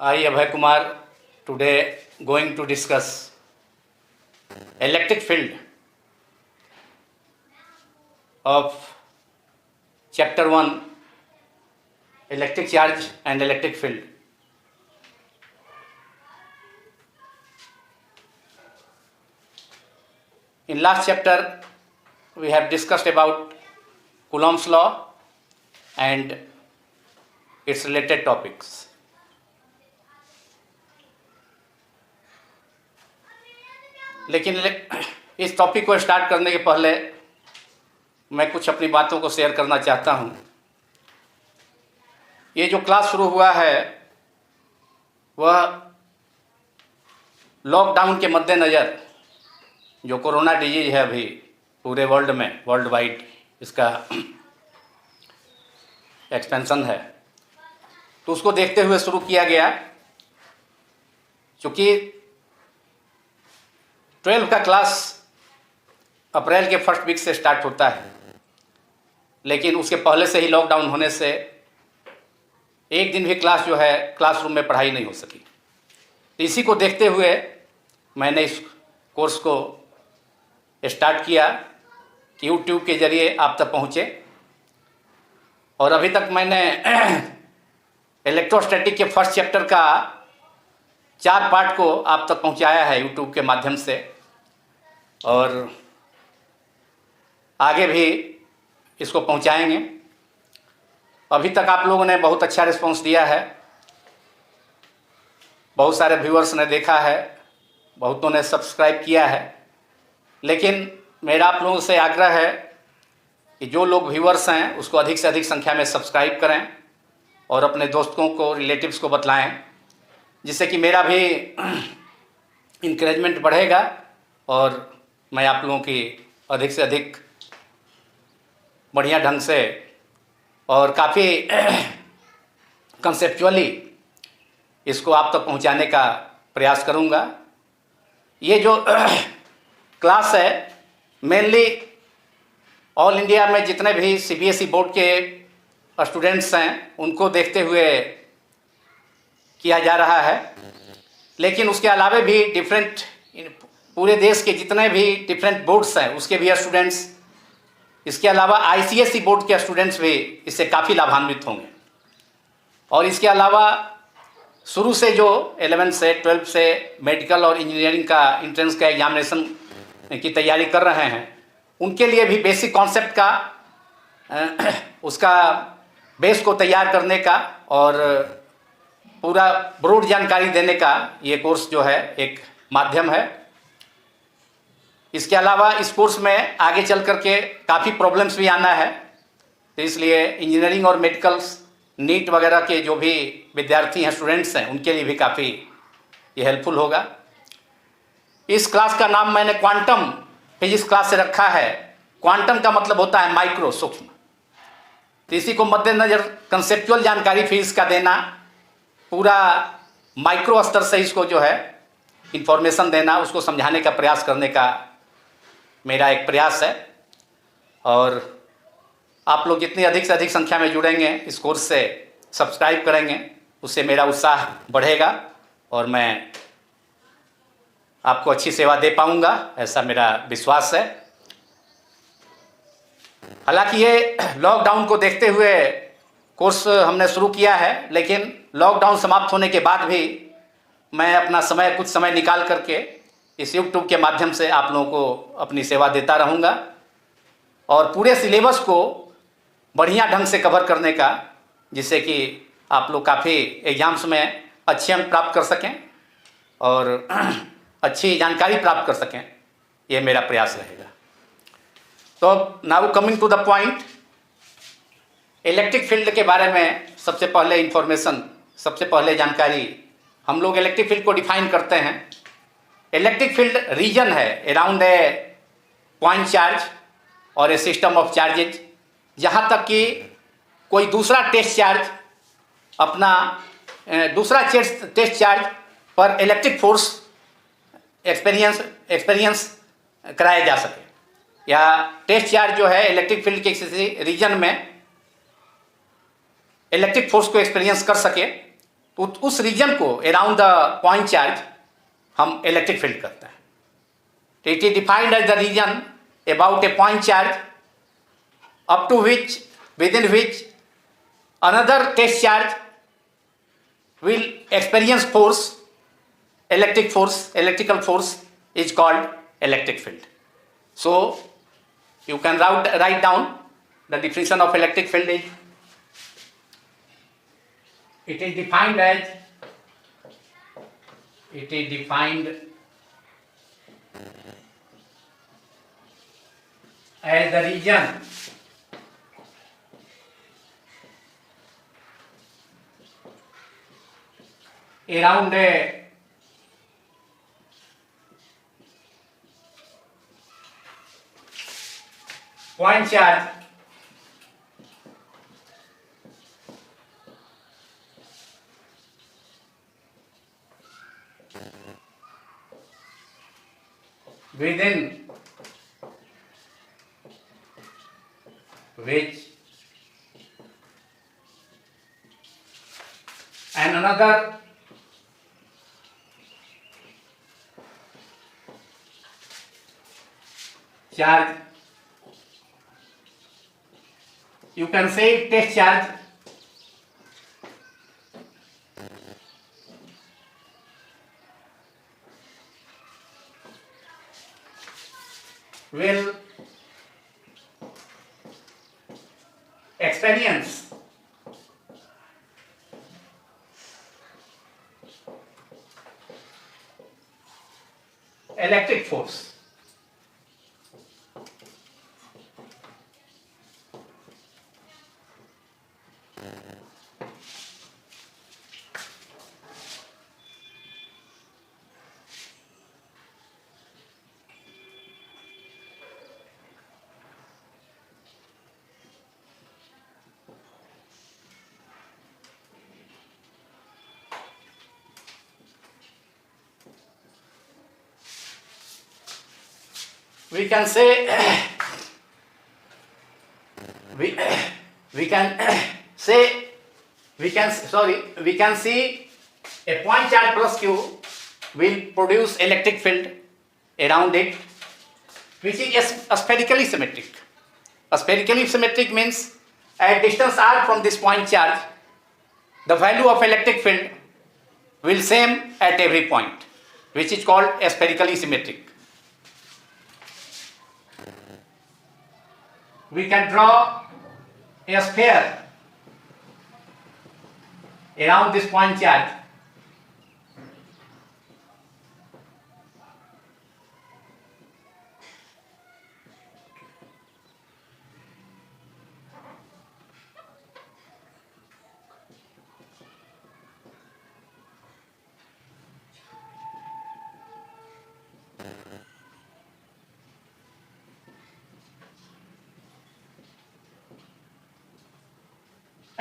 I, Abhay Kumar, today going to discuss electric field of Chapter 1, Electric Charge and Electric Field. In last chapter, we have discussed about Coulomb's law and its related topics. लेकिन इस topic को start करने के पहले मैं कुछ अपनी बातों को शेयर करना चाहता हूँ। ये जो क्लास शुरू हुआ है वह लॉकडाउन के मद्देनज़र जो कोरोना डिजीज है अभी पूरे वर्ल्ड में, वर्ल्ड वाइड इसका एक्सपेंशन है, तो उसको देखते हुए शुरू किया गया। चूँकि 12 का क्लास अप्रैल के फर्स्ट वीक से स्टार्ट होता है, लेकिन उसके पहले से ही लॉकडाउन होने से एक दिन भी क्लास जो है क्लासरूम में पढ़ाई नहीं हो सकी। तो इसी को देखते हुए मैंने इस कोर्स को स्टार्ट किया कि यूट्यूब के ज़रिए आप तक पहुँचे। और अभी तक मैंने इलेक्ट्रोस्टैटिक के फर्स्ट चैप्टर का 4 पार्ट को आप तक पहुँचाया है यूट्यूब के माध्यम से, और आगे भी इसको पहुँचाएंगे। अभी तक आप लोगों ने बहुत अच्छा रिस्पांस दिया है, बहुत सारे व्यूअर्स ने देखा है, बहुतों ने सब्सक्राइब किया है। लेकिन मेरा आप लोगों से आग्रह है कि जो लोग व्यूअर्स हैं उसको अधिक से अधिक संख्या में सब्सक्राइब करें और अपने दोस्तों को, रिलेटिव्स को बतलाएं, जिससे कि मेरा भी इंकरेजमेंट बढ़ेगा और मैं आप लोगों की अधिक से अधिक बढ़िया ढंग से और काफ़ी कंसेप्चुअली इसको आप तक पहुंचाने का प्रयास करूंगा। ये जो क्लास है मेनली ऑल इंडिया में जितने भी सीबीएसई बोर्ड के स्टूडेंट्स हैं उनको देखते हुए किया जा रहा है, लेकिन उसके अलावा भी डिफरेंट पूरे देश के जितने भी डिफरेंट बोर्ड्स हैं उसके भी स्टूडेंट्स, इसके अलावा आईसीएसई बोर्ड के स्टूडेंट्स भी इससे काफ़ी लाभान्वित होंगे। और इसके अलावा शुरू से जो 11 से 12 से मेडिकल और इंजीनियरिंग का इंट्रेंस का एग्जामिनेशन की तैयारी कर रहे हैं उनके लिए भी बेसिक कॉन्सेप्ट का उसका बेस को तैयार करने का और पूरा ब्रॉड जानकारी देने का ये कोर्स जो है एक माध्यम है। इसके अलावा इस कोर्स में आगे चल कर के काफ़ी प्रॉब्लम्स भी आना है, तो इसलिए इंजीनियरिंग और मेडिकल्स नीट वगैरह के जो भी विद्यार्थी हैं, स्टूडेंट्स हैं, उनके लिए भी काफ़ी ये हेल्पफुल होगा। इस क्लास का नाम मैंने क्वांटम फिजिक्स क्लास से रखा है। क्वांटम का मतलब होता है माइक्रो, सूक्ष्म। तो इसी को मद्देनज़र कंसेप्चुअल जानकारी फिजिक्स का देना, पूरा माइक्रो स्तर से इसको जो है इंफॉर्मेशन देना, उसको समझाने का प्रयास करने का मेरा एक प्रयास है। और आप लोग जितनी अधिक से अधिक संख्या में जुड़ेंगे, इस कोर्स से सब्सक्राइब करेंगे, उससे मेरा उत्साह बढ़ेगा और मैं आपको अच्छी सेवा दे पाऊंगा, ऐसा मेरा विश्वास है। हालांकि ये लॉकडाउन को देखते हुए कोर्स हमने शुरू किया है, लेकिन लॉकडाउन समाप्त होने के बाद भी मैं अपना समय, कुछ समय निकाल करके इस यूट्यूब के माध्यम से आप लोगों को अपनी सेवा देता रहूँगा और पूरे सिलेबस को बढ़िया ढंग से कवर करने का, जिससे कि आप लोग काफ़ी एग्जाम्स में अच्छे अंक प्राप्त कर सकें और अच्छी जानकारी प्राप्त कर सकें, ये मेरा प्रयास रहेगा। तो now coming to the point, electric field के बारे में सबसे पहले इंफॉर्मेशन, सबसे पहले जानकारी, हम लोग इलेक्ट्रिक फील्ड को डिफाइन करते हैं। इलेक्ट्रिक फील्ड रीजन है अराउंड ए पॉइंट चार्ज और ए सिस्टम ऑफ चार्जेज, जहाँ तक कि कोई दूसरा टेस्ट चार्ज अपना दूसरा टेस्ट चार्ज पर इलेक्ट्रिक फोर्स एक्सपीरियंस कराया जा सके, या टेस्ट चार्ज जो है इलेक्ट्रिक फील्ड के किसी रीजन में इलेक्ट्रिक फोर्स को एक्सपीरियंस कर सके, तो उस रीजन को अराउंड द पॉइंट चार्ज हम इलेक्ट्रिक फील्ड कहते हैं. It is defined as the region about a point charge up to which, within which another test charge will experience force, electrical force is called electric field. So you can write down the definition of electric field is, it is defined as the region around a point charge within which and another charge, you can say test charge, will experience electric force. We can say we can see a point charge plus Q will produce electric field around it, which is spherically symmetric. Spherically symmetric means at distance r from this point charge, the value of electric field will same at every point, which is called spherically symmetric. We can draw a sphere around this point charge.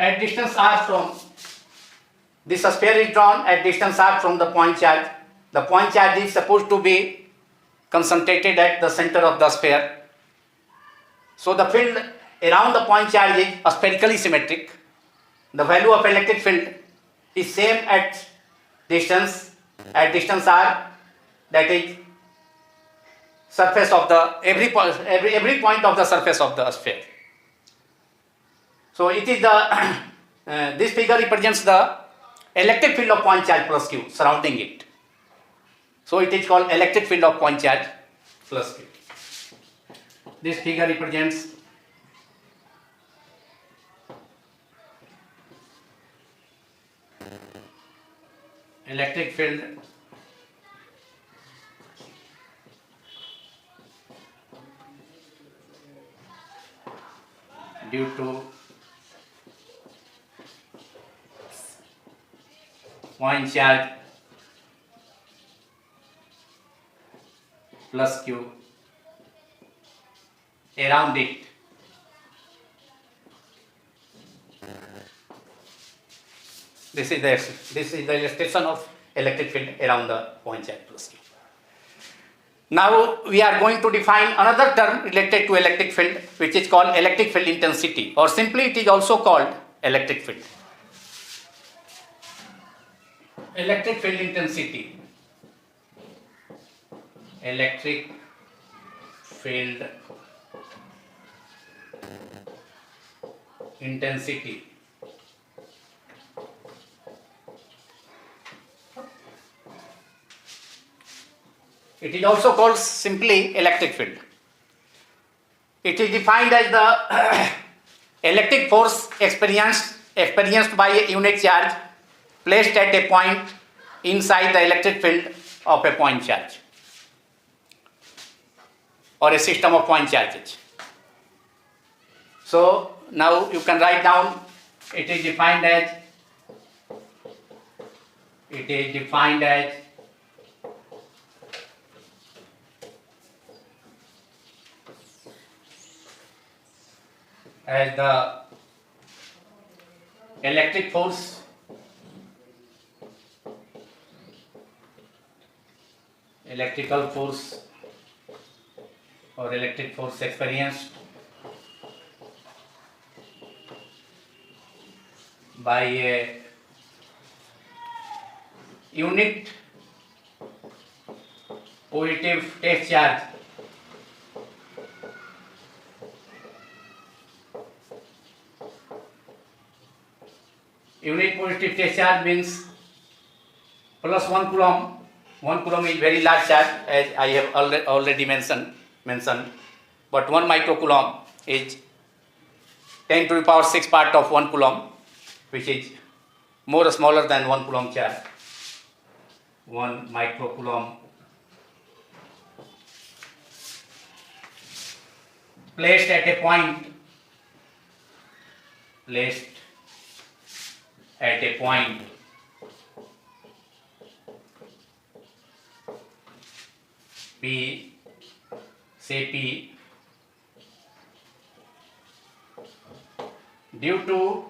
At distance r from this sphere is drawn at distance r from the point charge. The point charge is supposed to be concentrated at the center of the sphere. So the field around the point charge is spherically symmetric. The value of electric field is same at distance r, that is surface of the every point of the surface of the sphere. So it is the this figure represents the electric field of point charge plus Q surrounding it. So it is called electric field of point charge plus Q. This figure represents electric field due to point charge plus Q around it. This is the illustration of electric field around the point charge plus Q. Now we are going to define another term related to electric field, which is called electric field intensity, or simply it is also called electric field. electric field intensity. Electric field intensity. It is also called simply electric field. It is defined as the electric force experienced by a unit charge placed at a point inside the electric field of a point charge or a system of point charges. So now you can write down, it is defined as the electric force electrical force or electric force experienced by a unit positive test charge unit positive test charge means plus 1 coulomb. 1 coulomb is very large charge, as I have already mentioned, but 1 microcoulomb is 10 to the power 6 part of 1 coulomb, which is more smaller than 1 coulomb charge. 1 microcoulomb placed at a point P, say P, due to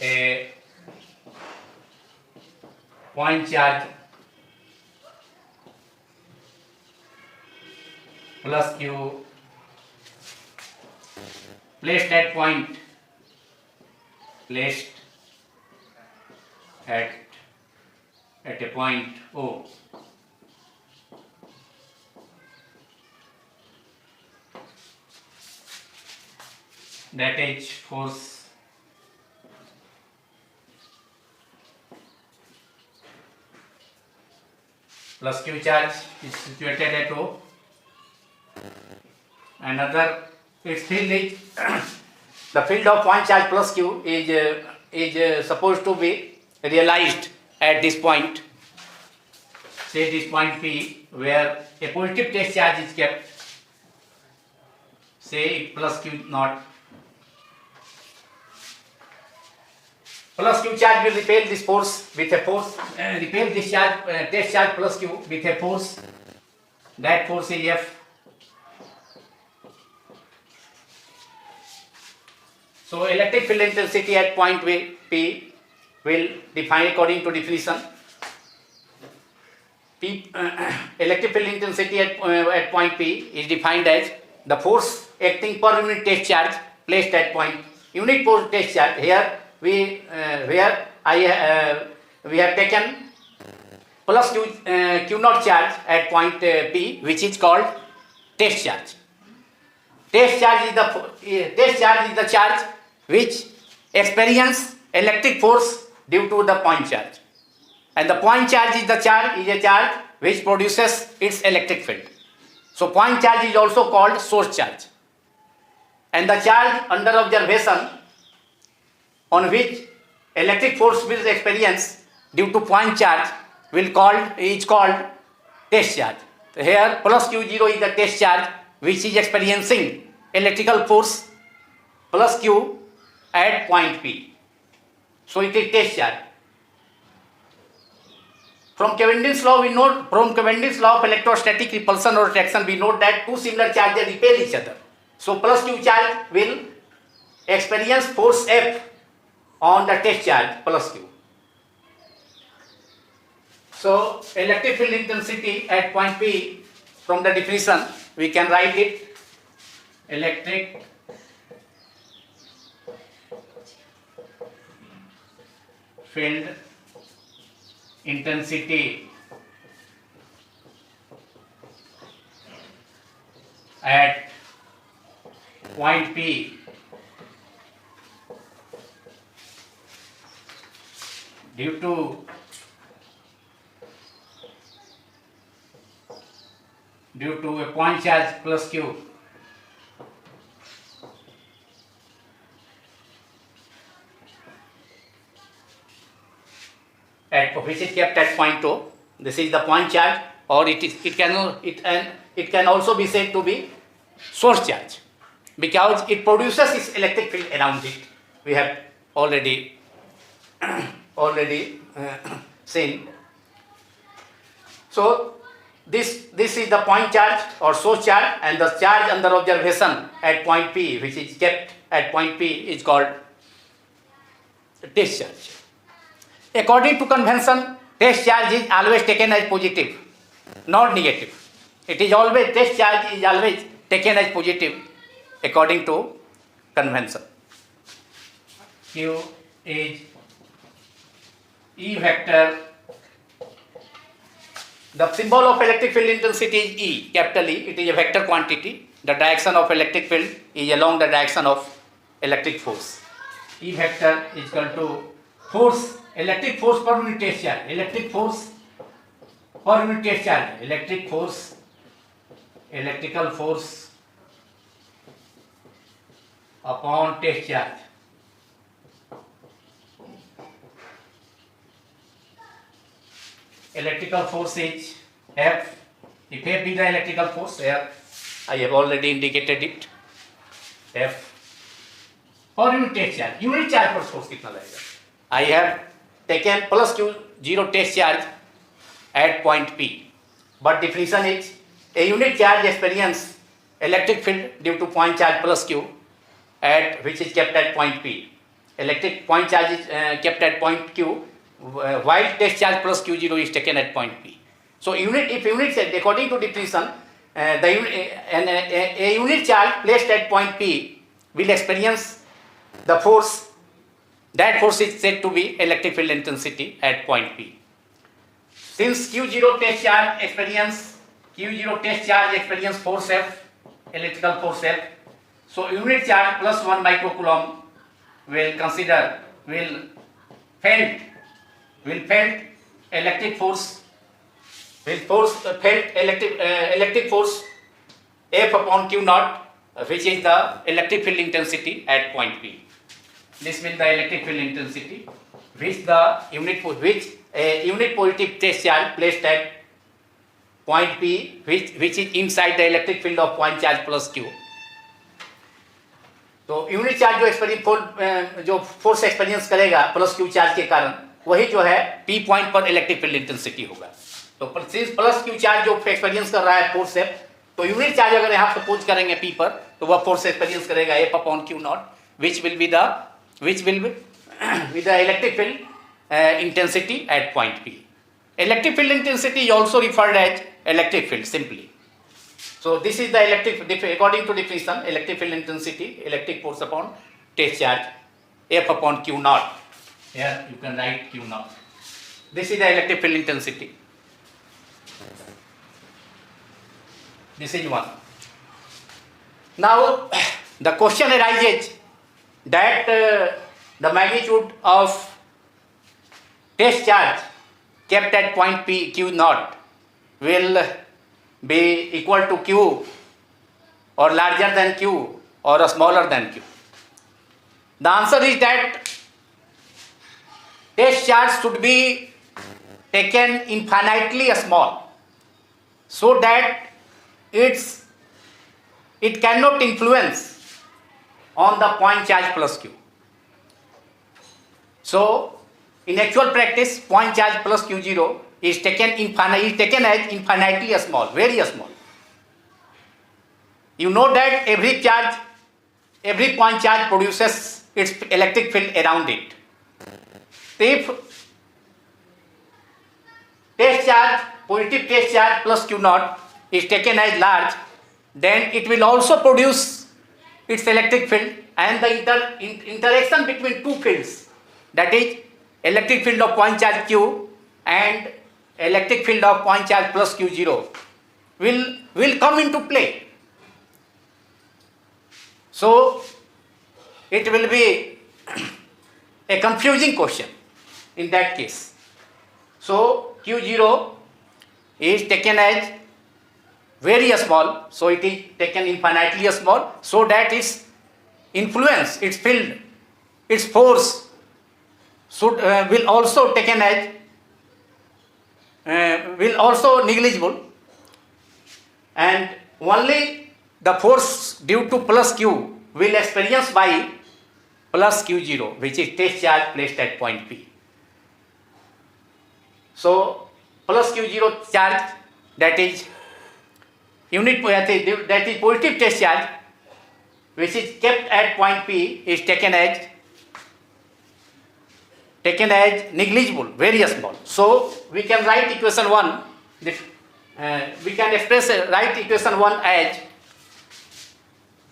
a point charge plus Q placed at a point O. That is force plus Q charge is situated at O. Another its field is the field of point charge plus Q is supposed to be realized at this point, say this point P, where a positive test charge is kept, say plus Q naught. Plus Q charge will repel this force with a force, repel this charge, test charge plus Q with a force. That force is F. So electric field intensity at point P will define according to definition. Electric field intensity at point P is defined as the force acting per unit test charge placed at point unit test charge. Here we have taken plus Q naught charge at point P, which is called test charge. Test charge is the charge which experience electric force due to the point charge, and the point charge is a charge which produces its electric field. So point charge is also called source charge, and the charge under observation on which electric force will experience due to point charge is called test charge. So here plus Q0 is the test charge which is experiencing electrical force plus Q at point P. So it is test charge. From Cavendish's law of electrostatic repulsion or attraction, we note that two similar charges repel each other. So plus Q charge will experience force F on the test charge plus Q. So electric field intensity at point P, from the definition we can write it electric field intensity at point P due to a point charge plus Q which is kept at point O. This is the point charge, or it can also be said to be source charge because it produces its electric field around it. We have already seen. So this is the point charge or source charge, and the charge under observation at point P, which is kept at point P, is called test charge. According to convention, test charge is always taken as positive, not negative. Test charge is always taken as positive according to convention. Q is E vector. The symbol of electric field intensity is E, capital E. It is a vector quantity. The direction of electric field is along the direction of electric force. E vector is equal to force, electric force per unit test charge. Electric force per unit test charge. Electrical force upon test charge. Electrical force is F. If F is the electrical force, here I have already indicated it. F per unit test charge. Unit charge पर force कितना लगेगा? I have taken plus Q0 test charge at point P, but definition is a unit charge experience electric field due to point charge plus Q at which is kept at point P. Electric point charge is kept at point Q, while test charge plus Q0 is taken at point P. So if unit charge, according to definition, a unit charge placed at point P will experience the force. That force is said to be electric field intensity at point P. Since Q0 test charge experience force F, electrical force F, so unit charge plus 1 microcoulomb will felt electric force electric force F upon Q naught, which is the electric field intensity at point P. This means the electric field intensity which a unit positive test charge placed at point P, which is inside the electric field of point charge plus Q. तो unit charge जो force experience करेगा plus Q charge के कारण, वही जो है P point पर electric field intensity होगा. तो प्लस क्यू चार्ज जो एक्सपीरियंस कर रहा है फोर्स एफ, तो यूनिट चार्ज अगर यहाँ सपोज करेंगे पी पर, तो वह फोर्स एक्सपीरियंस करेगा F upon Q not, which will be the electric field intensity at point P. Electric field intensity is also referred as electric field simply. So this is the according to definition, electric field intensity, electric force upon test charge, F upon Q naught. Here you can write Q naught. This is the electric field intensity. This is one. Now the question arises that the magnitude of test charge kept at point P Q naught will be equal to Q or larger than Q or smaller than Q. The answer is that test charge should be taken infinitely small so that it cannot influence on the point charge plus Q. So in actual practice, point charge plus Q0 is taken as infinitely small, very small. You know that every point charge produces its electric field around it. If positive test charge plus Q naught is taken as large, then it will also produce its electric field, and the interaction between two fields, that is electric field of point charge q and electric field of point charge plus q0 will come into play. So it will be a confusing question in that case. So q0 is taken as very small, so it is taken infinitely small, so that its influence, its field, its force will also taken as will also negligible, and only the force due to plus q will experience by plus q0, which is test charge placed at point P. So plus q0 charge, that is unit, that is positive test charge, which is kept at point P, is taken as negligible, very small. So we can write equation 1, we can express write equation 1 as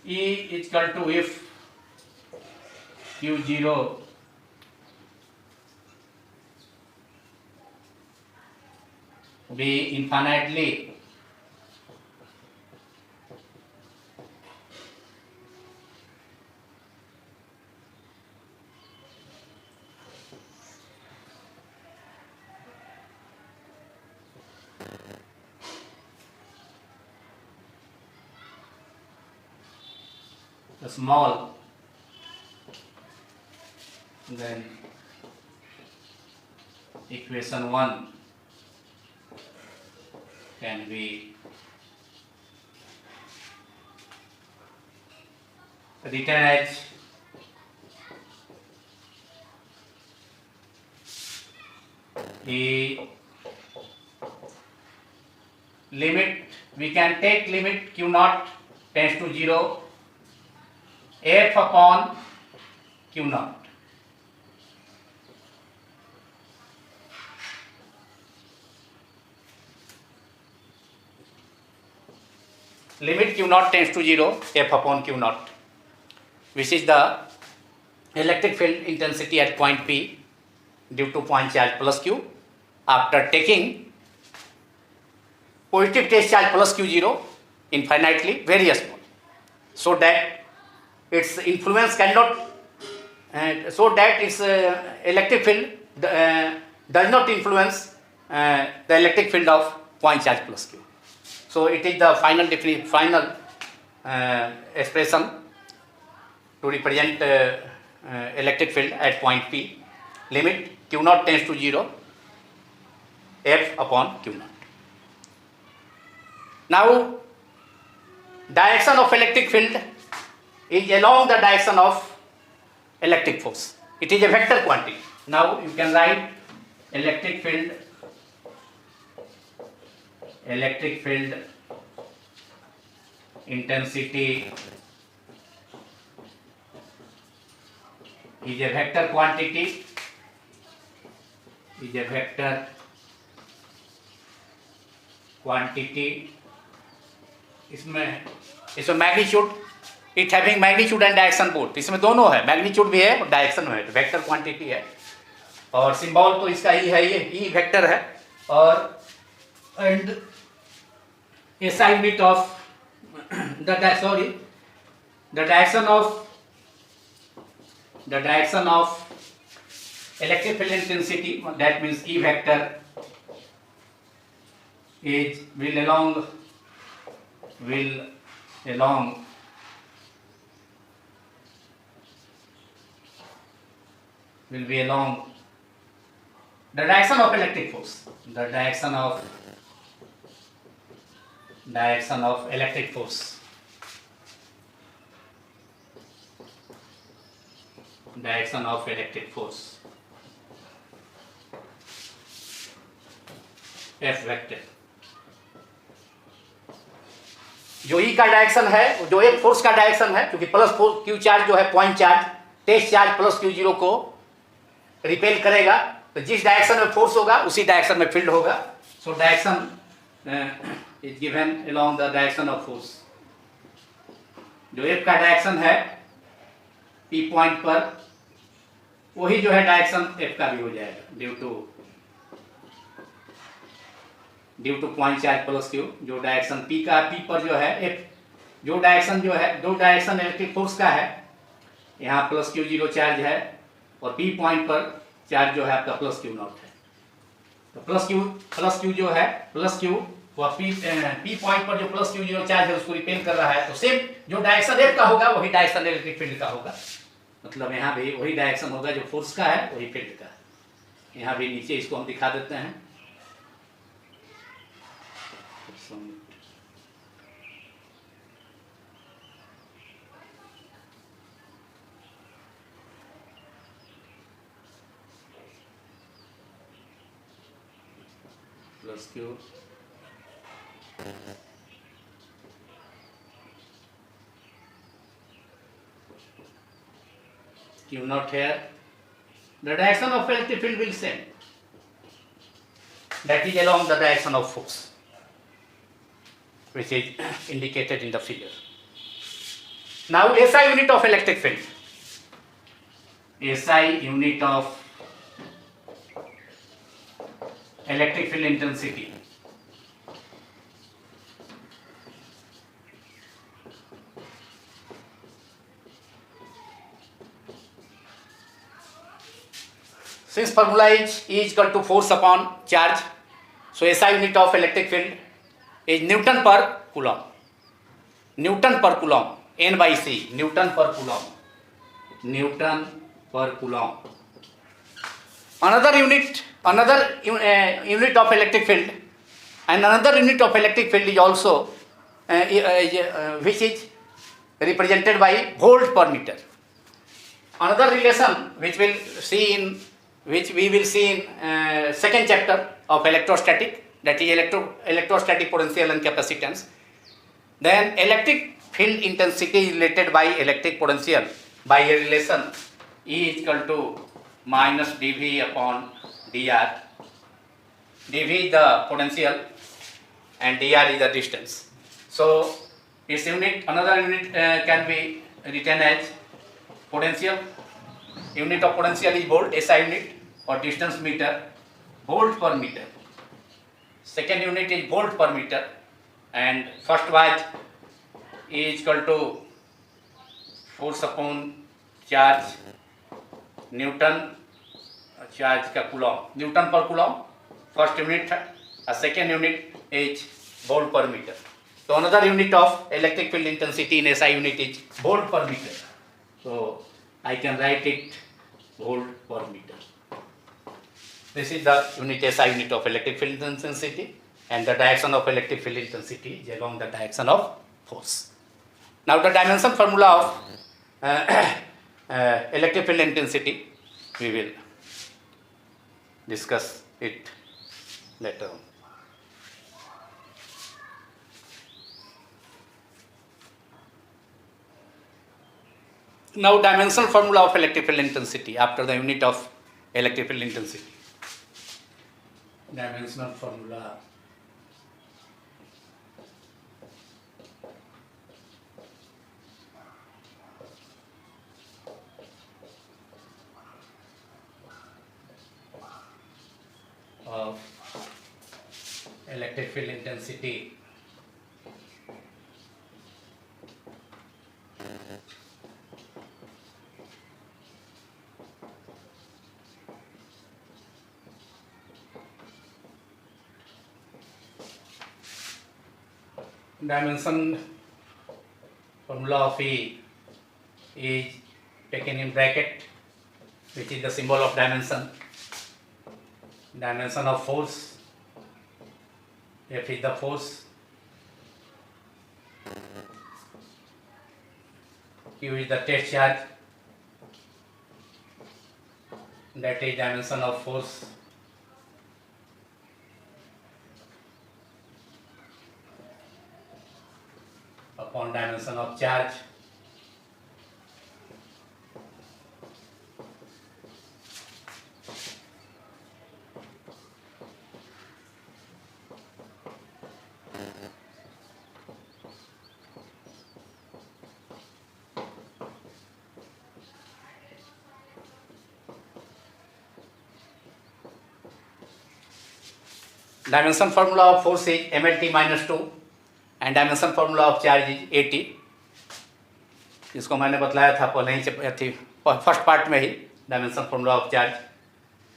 E is equal to if q0 be infinitely small, then equation 1 can be written as the limit, we can take limit q naught tends to 0 f upon q naught. Limit q naught tends to 0 f upon q naught, which is the electric field intensity at point P due to point charge plus q after taking positive test charge plus q0 infinitely very small, so that its influence cannot, so that its electric field does not influence the electric field of point charge plus q. So it is the final expression to represent electric field at point P, limit q naught tends to 0 f upon q naught. Now direction of electric field is along the direction of electric force. It is a vector quantity. Now you can write electric field intensity is a vector quantity, इसमें magnitude, it having magnitude and direction both, इसमें दोनों है, magnitude भी है और direction है, vector quantity है, और सिंबल तो इसका ही है, ये ई वेक्टर है, और and a side bit of the direction of electric field intensity, that means E vector is will be along the direction of electric force, the direction of electric force, F vector, जो E का direction है, जो एक force का direction है, क्योंकि plus Q charge जो है point charge, test charge plus q0 को रिपेल करेगा, तो जिस डायरेक्शन में फोर्स होगा उसी डायरेक्शन में फील्ड होगा. So direction is given along the direction of force. जो F का डायरेक्शन है P पॉइंट पर, वही जो है डायरेक्शन एफ का भी हो जाएगा due two point charge plus Q, जो डायरेक्शन पी का, पी पर जो है एफ, जो डायरेक्शन जो है, दो डायरेक्शन इलेक्ट्रिक फोर्स का है, यहाँ प्लस क्यू जीरो चार्ज है और पी पॉइंट पर चार्ज जो है आपका प्लस क्यू नॉट है। तो प्लस क्यू जो है, प्लस क्यू वह पी पॉइंट पर जो प्लस क्यू जीरो चार्ज है उसको रिपेल कर रहा है। तो सेम जो डायरेक्शन एफ का होगा वही डायरेक्शन इलेक्ट्रिक फील्ड का होगा, मतलब यहाँ भी वही डायरेक्शन होगा जो फोर्स का है वही फील्ड का है। यहाँ भी नीचे इसको हम दिखा देते हैं। Plus Q Q naught here, the direction of electric field will same, that is along the direction of force, which is indicated in the figure. Now SI unit of electric field, SI unit of electric field intensity, since formula is E equal to force upon charge, so SI unit of electric field is Newton per coulomb. Newton per coulomb, N by C, Newton per coulomb. Newton per coulomb. Another unit of electric field, and another unit of electric field is also which is represented by volt per meter. Another relation which we will see in second chapter of electrostatic, that is electrostatic potential and capacitance. Then electric field intensity is related by electric potential by a relation E is equal to minus dV upon dr. dV is the potential and dr is the distance. So its unit, another unit can be written as potential. Unit of potential is volt, SI unit, or distance meter, volt per meter. Second unit is volt per meter, and first was E is equal to force upon charge, Newton charge का coulomb, Newton per coulomb first unit, a second unit is volt per meter. So another unit of electric field intensity in SI unit is volt per meter. So I can write it volt per meter. This is the unit SI unit of electric field intensity, and the direction of electric field intensity is along the direction of force. Now the dimension formula of electric field intensity, we will discuss it later on. Now dimensional formula of electric field intensity after the unit of electric field intensity. Dimensional formula of electric field intensity dimension formula of E is taken in bracket, which is the symbol of dimension. Dimension of force, F is the force, Q is the test charge, that is dimension of force, upon dimension of charge, Dimension formula of force is mLT minus 2 and dimension formula of charge is AT. इसको मैंने बतलाया था पहले ही थी first part में ही, dimension formula of charge.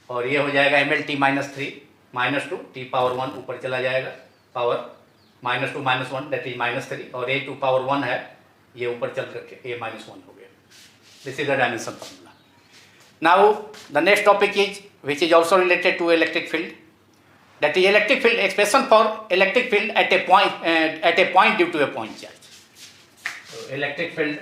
और ये हो जाएगा mLT minus 3 minus 2 t power 1 ऊपर चला जाएगा, power minus 2 minus 1 that is minus 3, और a2 पावर 1 है, ये ऊपर चल करके a माइनस 1 हो गया। This is the dimension formula. Now the next topic is which is also related to electric field, that is electric field expression for electric field at a point due to a point charge. So electric field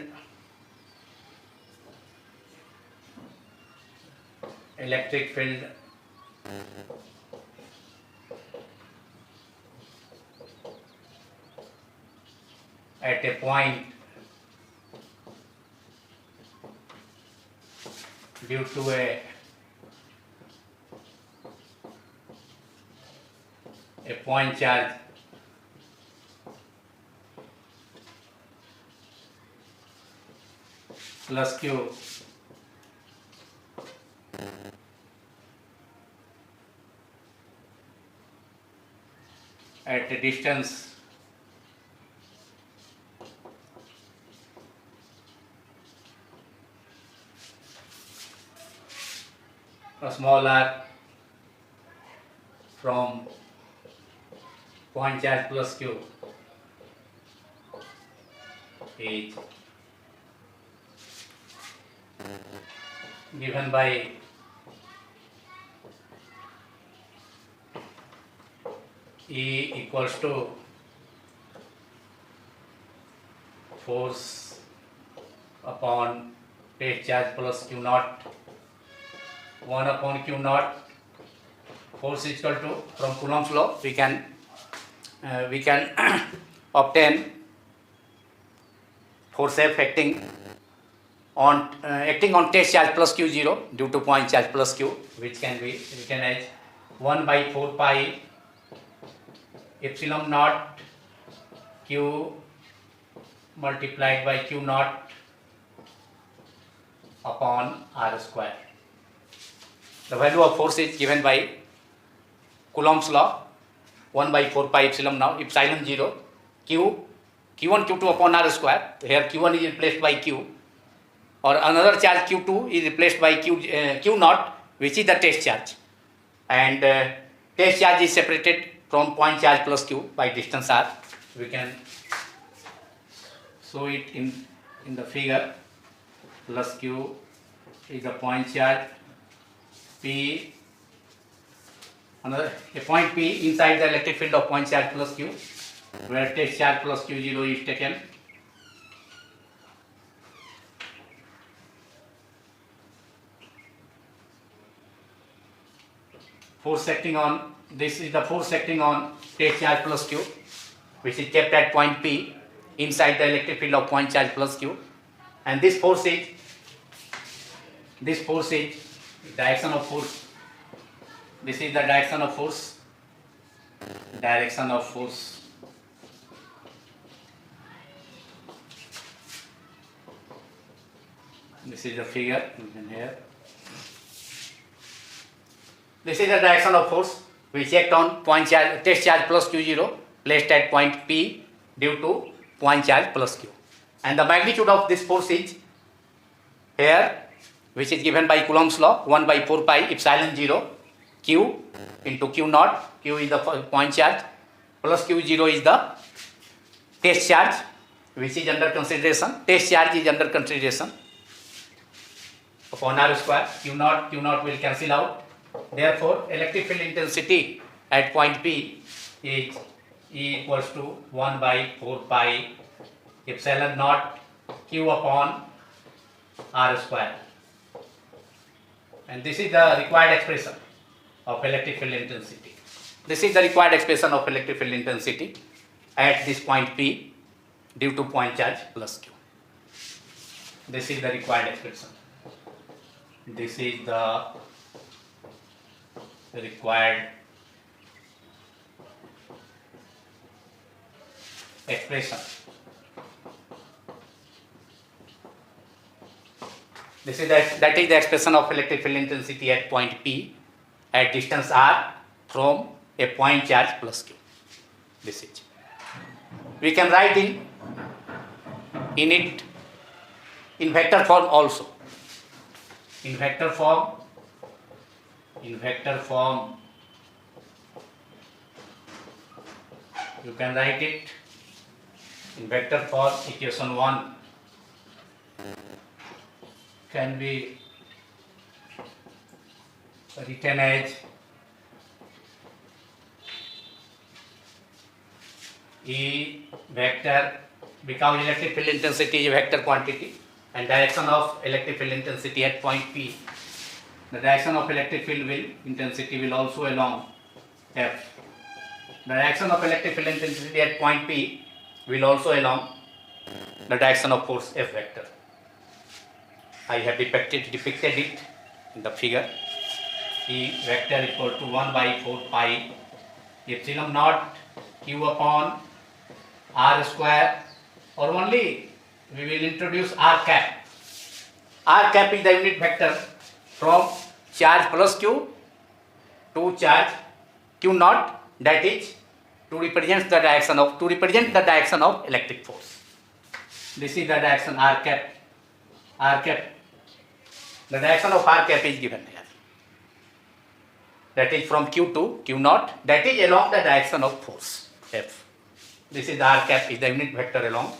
at a point due to a point charge plus q at a distance small r from point charge plus q is given by E equals to force upon test charge plus q naught 1 upon q naught. Force is equal to, from Coulomb's law we can obtain force F acting on test charge plus q0 due to point charge plus q, which can be written as 1 by 4 pi epsilon naught q multiplied by q naught upon r square. The value of force is given by Coulomb's law, 1 by 4 pi epsilon 0 q1 q2 upon r square. Here q1 is replaced by q, or another charge q2 is replaced by q naught, which is the test charge, and test charge is separated from point charge plus q by distance r. We can show it in the figure. Plus q is the point charge, p another a point p inside the electric field of point charge plus q, where test charge plus q0 is taken. Force acting on, this is the force acting on test charge plus q, which is kept at point p inside the electric field of point charge plus q, and this force is direction of force. This is the direction of force. This is the figure here. This is the direction of force which act on point charge test charge plus q0 placed at point p due to point charge plus q, and the magnitude of this force is here, which is given by Coulomb's law, 1 by 4 pi epsilon 0 q into q naught. Q is the point charge plus q0 is the test charge, which is under consideration. Test charge is under consideration upon r square. Q naught will cancel out. Therefore, electric field intensity at point P is E equals to 1 by 4 pi epsilon naught q upon r square. And this is the required expression of electric field intensity. This is the required expression of electric field intensity at this point P due to point charge plus q. This is the required expression. This is the required expression. This is that is the expression of electric field intensity at point P at distance r from a point charge plus q. This is. We can write in it in vector form also. In vector form, you can write it in vector form. Equation 1 can be written as E vector, because electric field intensity is a vector quantity and direction of electric field intensity at point P, the direction of electric field intensity will also along F. The direction of electric field intensity at point P will also along the direction of force F vector. I have depicted it in the figure. E vector equal to 1 by 4 pi epsilon naught q upon r square, or only we will introduce r cap. R cap is the unit vector from charge plus q to charge q naught, that is to represent the direction of electric force. This is the direction r cap. The direction of r cap is given here. That is from q to q naught, that is along the direction of force F. This is the r cap, is the unit vector along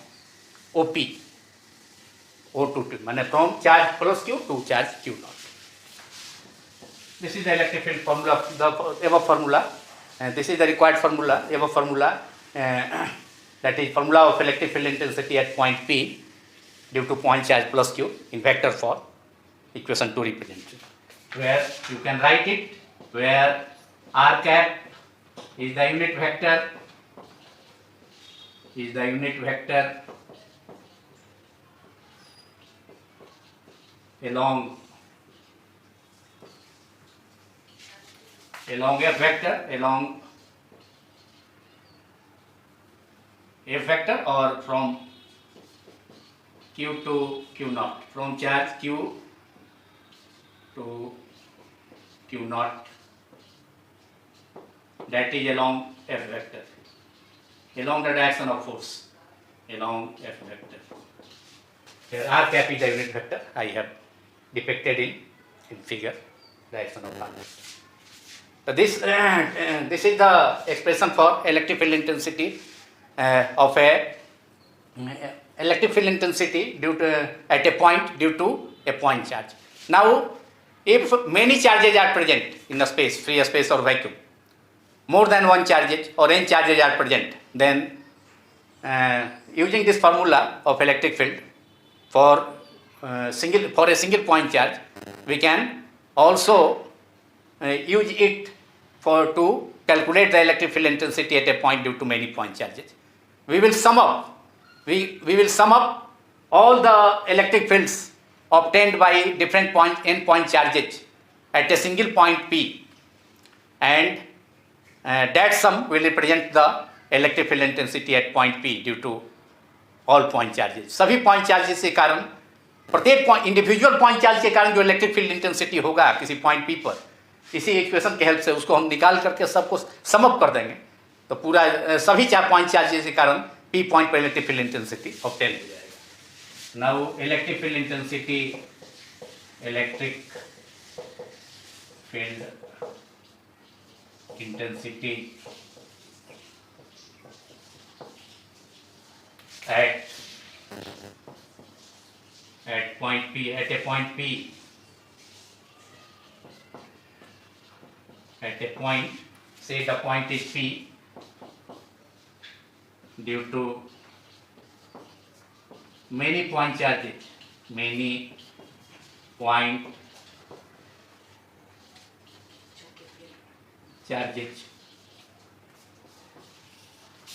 OP. O2, means from charge plus q to charge q naught. This is the electric field formula, the above formula, and this is the required formula, above formula, that is formula of electric field intensity at point P due to point charge plus q in vector form, equation 2 represented, where you can write it, where r cap is the unit vector, along F vector, or from q to q naught, from charge q to q naught, that is along F vector, along the direction of force, along F vector. Here r cap is the unit vector. I have depicted in figure, direction of r. So this is the expression for electric field intensity of electric field intensity at a point due to a point charge. Now, if many charges are present in the space, free space or vacuum, more than one charges or n charges are present, then using this formula of electric field for a single point charge, we can also use it to calculate the electric field intensity at a point due to many point charges. We will sum up all the electric fields obtained by different n point charges at a single point P, and that sum will represent the electric field intensity at point P due to all point charges. सभी point charges के कारण, प्रत्येक individual point charge के कारण जो electric field intensity होगा किसी point P पर, इसी इक्वेशन के हेल्प से उसको हम निकाल करके सबको समअप कर देंगे, तो पूरा सभी पॉइंट चार्जेस के कारण पी पॉइंट पर इलेक्ट्रिक फील्ड इंटेंसिटी ऑब्टेन हो जाएगा. Now electric field intensity at point P, at a point P, at a point, say the point is P, due to many point charges,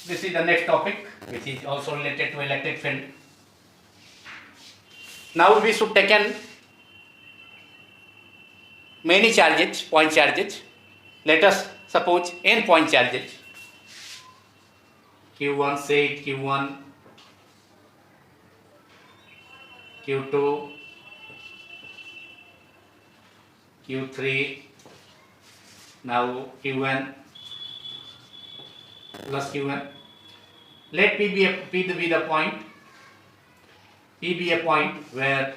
This is the next topic, which is also related to electric field. Now we should take many charges, point charges. Let us suppose n point charges. Q1, say Q1, Q2, Q3, now Q1, plus Q1. Let P be the point. P be a point where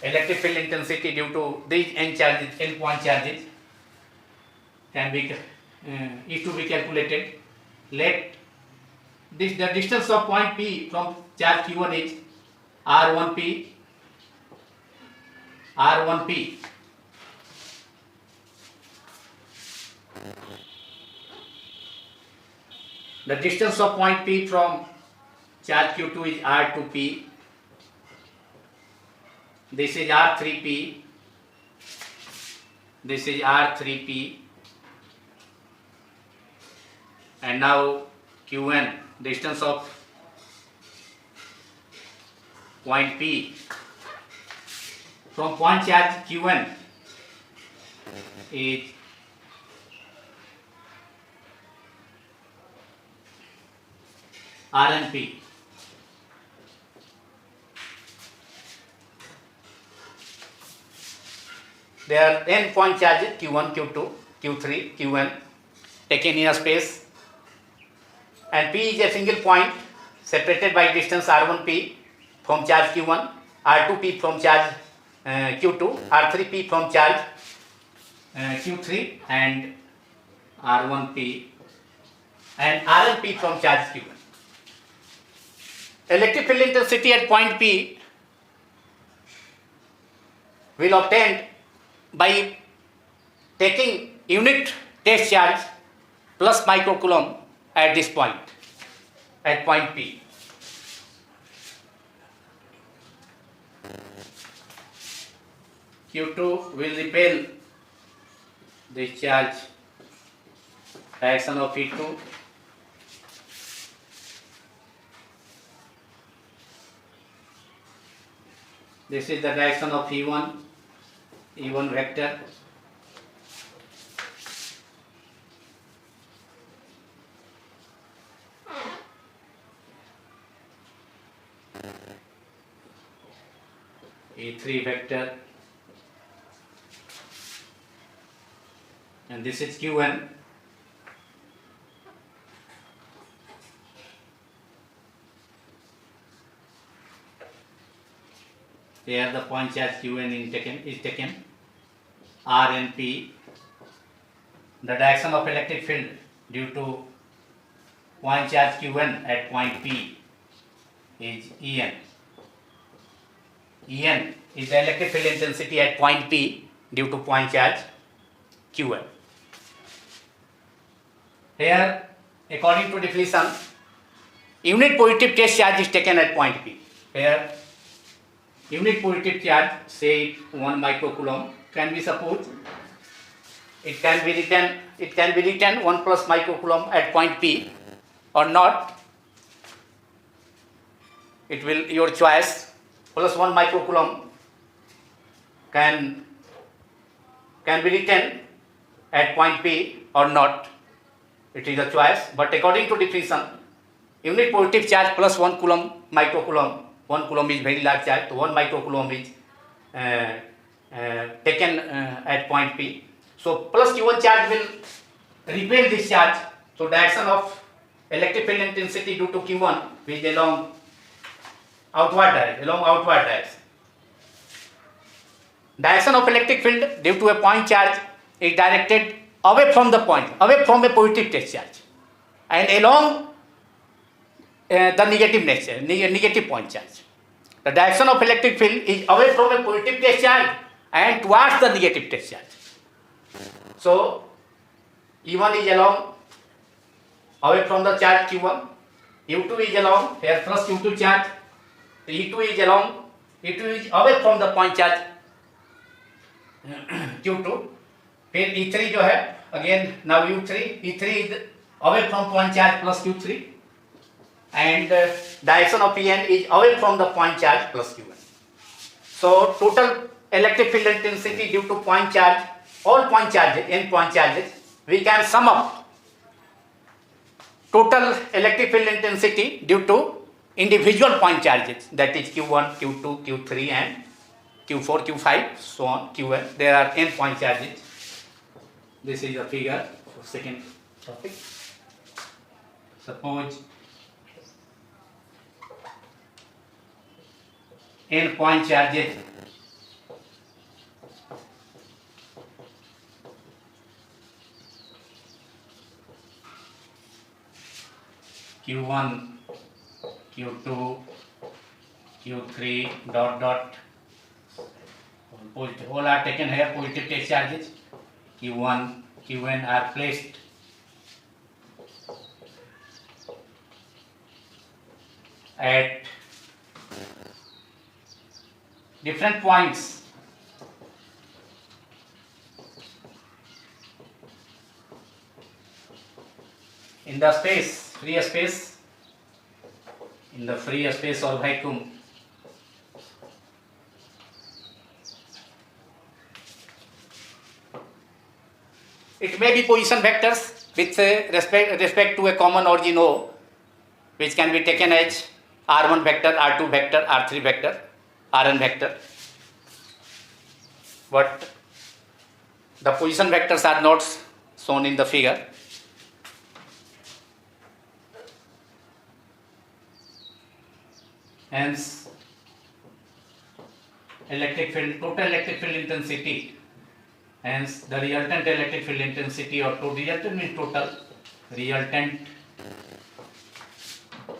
electric field intensity due to these n point charges can be is to be calculated. Let the distance of point P from charge Q1 is R1P. The distance of point P from charge Q2 is R2P. This is R3P. This is R3P. And now Qn, distance of point P from point charge Qn is Rnp. There are n point charges Q1, Q2, Q3, Qn taken in a space, and P is a single point separated by distance R1P from charge Q1, R2P from charge Q2, R3P from charge Q3, and R1P and Rnp from charge Q1. Electric field intensity at point P will obtained by taking unit test charge plus microcoulomb at this point, at point P. Q2 will repel this charge, direction of E2. This is the direction of E1 vector. E3 vector, and this is Qn. Here the point charge Qn is taken. Rnp, the direction of electric field due to point charge Qn at point P is En. En is the electric field intensity at point P due to point charge Qn. Here, according to definition, unit positive test charge is taken at point P. Here, unit positive charge, say 1 microcoulomb, can be supposed. It can be written 1 plus microcoulomb at point P or not. It will your choice. Plus 1 microcoulomb can be written at point P or not. It is a choice. But according to definition, unit positive charge plus 1 microcoulomb. 1 coulomb is very large charge, so 1 microcoulomb is taken at point P. So plus Q1 charge will repel this charge. So direction of electric field intensity due to Q1 is along outward direction. Direction of electric field due to a point charge is directed away from the point, away from a positive test charge, and along the negative point charge. The direction of electric field is away from a positive test charge and towards the negative test charge. So E1 is along away from the charge Q1, U2 is along here plus Q2 charge, E2 is away from the point charge Q2. फिर E3 जो है again now E3 is away from point charge plus Q3, and direction of En is away from the point charge plus Q1. So total electric field intensity due to point charge, all point charges, n point charges, we can sum up total electric field intensity due to individual point charges, that is Q1, Q2, Q3 and Q4, Q5, so on, Qn. There are n point charges. This is a figure for second topic. suppose n point charges Q1, Q2, Q3 dot dot, all are taken here, positive take charges. Q1, Qn are placed at different points in the space, free space, in the free space or vacuum. It may be position vectors with respect to a common origin O, which can be taken as R1 vector, R2 vector, R3 vector, Rn vector. But the position vectors are not shown in the figure. Hence, electric field, total electric field intensity. Hence, the resultant electric field intensity, or resultant means total, resultant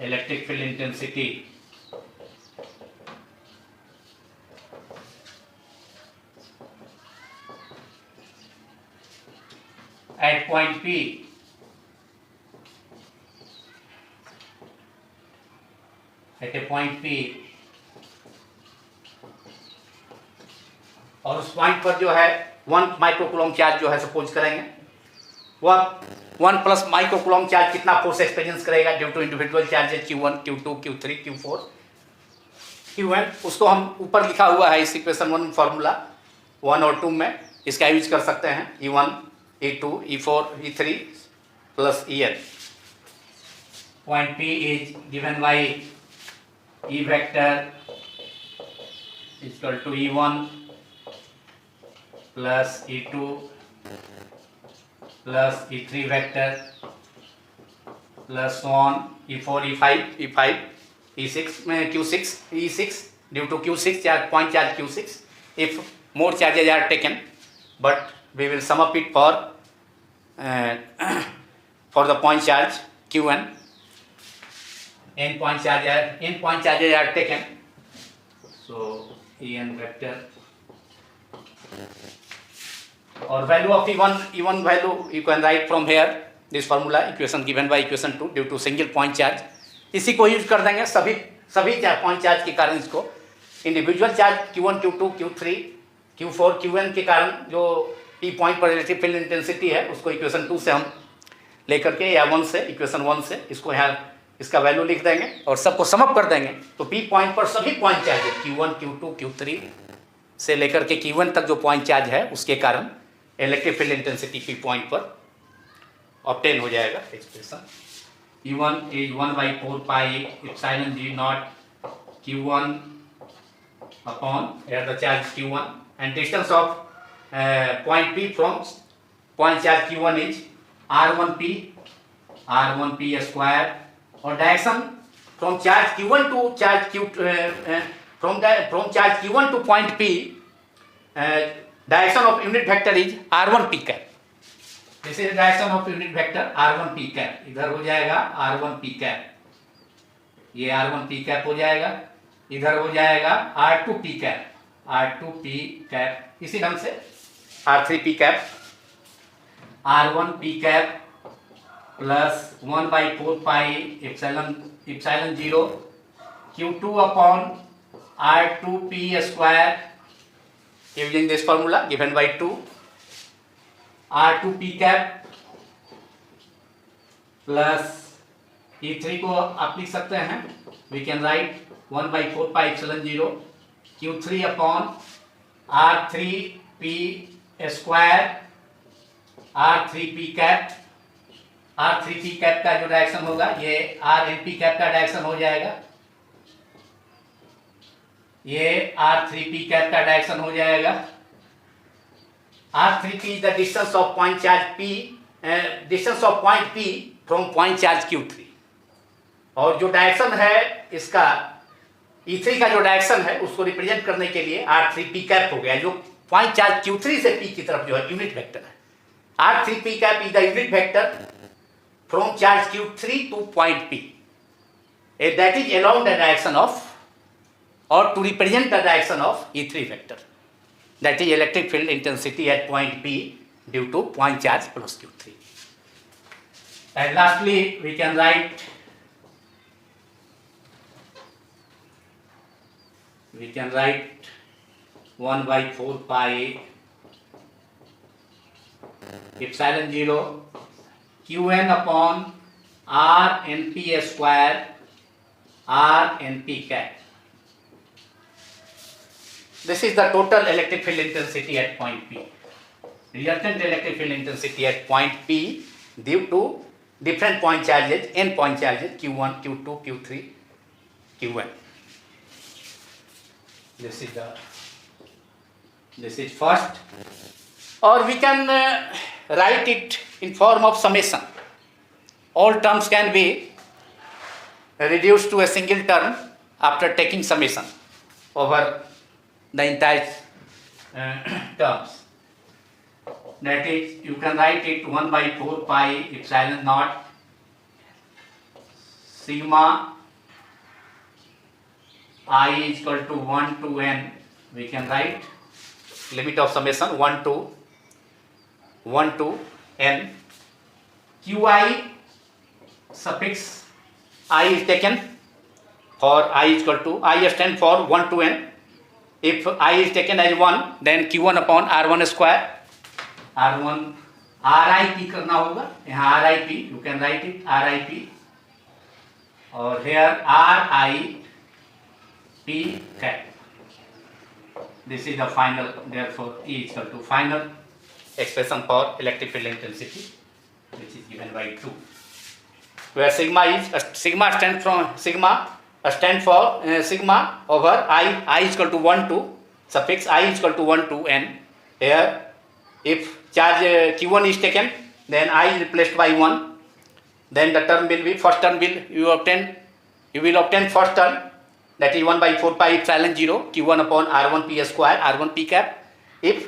electric field intensity at point P at a point P, और उस point पर जो है 1 microcoulomb charge जो है suppose करेंगे, वह 1 plus microcoulomb charge कितना फोर्स एक्सपीरियंस करेगा due to individual charges Q1, Q2, Q3, Q4, Qn, उसको हम ऊपर लिखा हुआ है इस इक्वेशन 1 फार्मूला 1 और 2 में, इसका यूज कर सकते हैं E1, E2, E4, E3 plus En. Point P is given by E vector is equal to E1 plus E2 plus E3 vector plus so on E4, E5, E6 Q6, E6 due to Q6 charge, point charge Q6, if more charges are taken, but we will sum up it for the point charge Qn. N point charges are taken, so En vector or value of E1 value you can write from here, this formula equation given by equation 2 due to single point charge, इसी को use कर देंगे सभी point charge के कारण, इसको individual charge Q1, Q2, Q3, Q4, Qn के कारण जो P पॉइंट पर इलेक्ट्रिक फील्ड इंटेंसिटी है उसको इक्वेशन 2 से हम लेकर के या 1 से इक्वेशन 1 से इसको यहाँ इसका वैल्यू लिख देंगे और सबको समअप कर देंगे, तो P पॉइंट पर सभी point charge Q1, Q2, Q3 से लेकर के Q1 तक जो पॉइंट चार्ज है उसके कारण electric field intensity P point पर ऑब्टेन हो जाएगा expression. E1 is 1/4 pi epsilon G naught Q1 upon here the charge Q1 and distance of point P from point charge Q1 is R1P square, or direction from charge Q1 to charge from charge Q1 to point P, direction of unit vector is R1P cap. This is direction of unit vector R1P cap. इधर हो जाएगा R1P cap, ये R1P cap हो जाएगा, इधर हो जाएगा R2P cap, इसी ढंग से R3P cap, R1P cap plus 1/4 pi epsilon 0 Q2 upon R2P square using this formula given by 2, R2P cap plus E3 को आप लिख सकते हैं, we can write 1/4 pi epsilon 0 Q3 upon R3P square R3P cap. R3P cap का जो direction होगा ये RNP cap का डायरेक्शन हो जाएगा, ये R3P कैप का डायरेक्शन हो जाएगा. R3P is the distance of point charge P, distance of point P from point charge Q3. और जो डायरेक्शन है इसका E3 का जो डायरेक्शन है उसको रिप्रेजेंट करने के लिए R3P कैप हो गया, जो पॉइंट चार्ज Q3 से P की तरफ जो है यूनिट वेक्टर है। R3P cap is the unit vector from charge Q3 two point P, that is along the direction of, or to represent the direction of E3 vector, that is electric field intensity at point P due to point charge plus Q3. And lastly we can write we can write 1 by 4 pi epsilon 0 Qn upon R np square R np cap. This is the total electric field intensity at point P. Resultant electric field intensity at point P due to different point charges, n point charges, Q1, Q2, Q3, Qn. This is first, or we can write it in form of summation. All terms can be reduced to a single term after taking summation over the entire terms. That is, you can write it 1 by 4 pi epsilon naught sigma I is equal to 1 to n. We can write limit of summation 1 to n. Qi suffix I is taken for I is equal to, I stand for 1 to n. If I is taken as 1, then Q1 upon R1 square, R1 RIP करना होगा, यहाँ RIP, you can write it RIP, और here RIP cap. This is the final, therefore E is equal to final expression for electric field intensity, which is given by 2. Where sigma stands for sigma over I is equal to 1 to suffix I is equal to 1 to n. Here, if charge Q1 is taken, then I is replaced by 1. Then the term will be, first term will you will obtain first term, that is 1 by 4 pi epsilon 0 Q1 upon R1 P square R1 P cap. If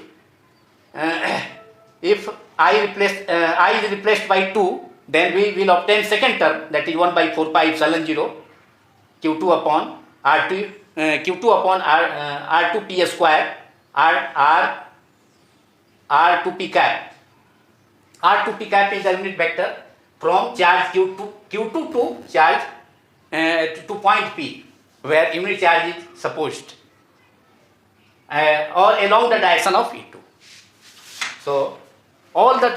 I is replaced by 2, then we will obtain second term, that is 1 by 4 pi epsilon 0 Q2 upon R2 R2 P square R2 P cap. R2 P cap is the unit vector from charge Q2 to charge to point P, where unit charge is supposed, or along the direction of E2. So all the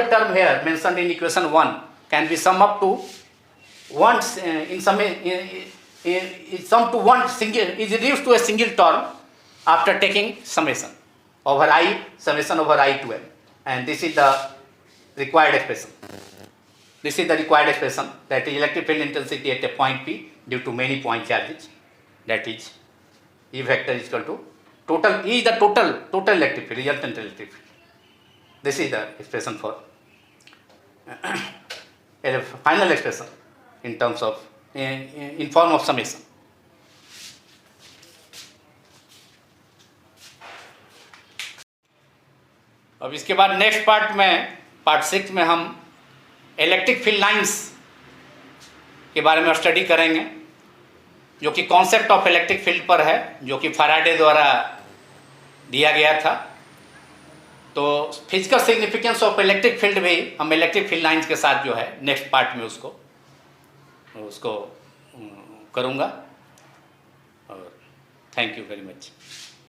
term here mentioned in equation 1 can be summed up to one is reduced to a single term after taking summation over I to n, and this is the required expression. This is the required expression, that is electric field intensity at a point P due to many point charges, that is E vector is equal to total E is the total electric field, resultant electric field. This is the expression for a final expression in terms of in form of summation. अब इसके बाद next part में, part 6 में हम electric field lines के बारे में study करेंगे, जो कि कॉन्सेप्ट ऑफ इलेक्ट्रिक फील्ड पर है, जो कि फैराडे द्वारा दिया गया था। तो physical significance of electric field भी हम इलेक्ट्रिक फील्ड लाइंस के साथ जो है नेक्स्ट पार्ट में उसको करूँगा। और थैंक यू वेरी मच।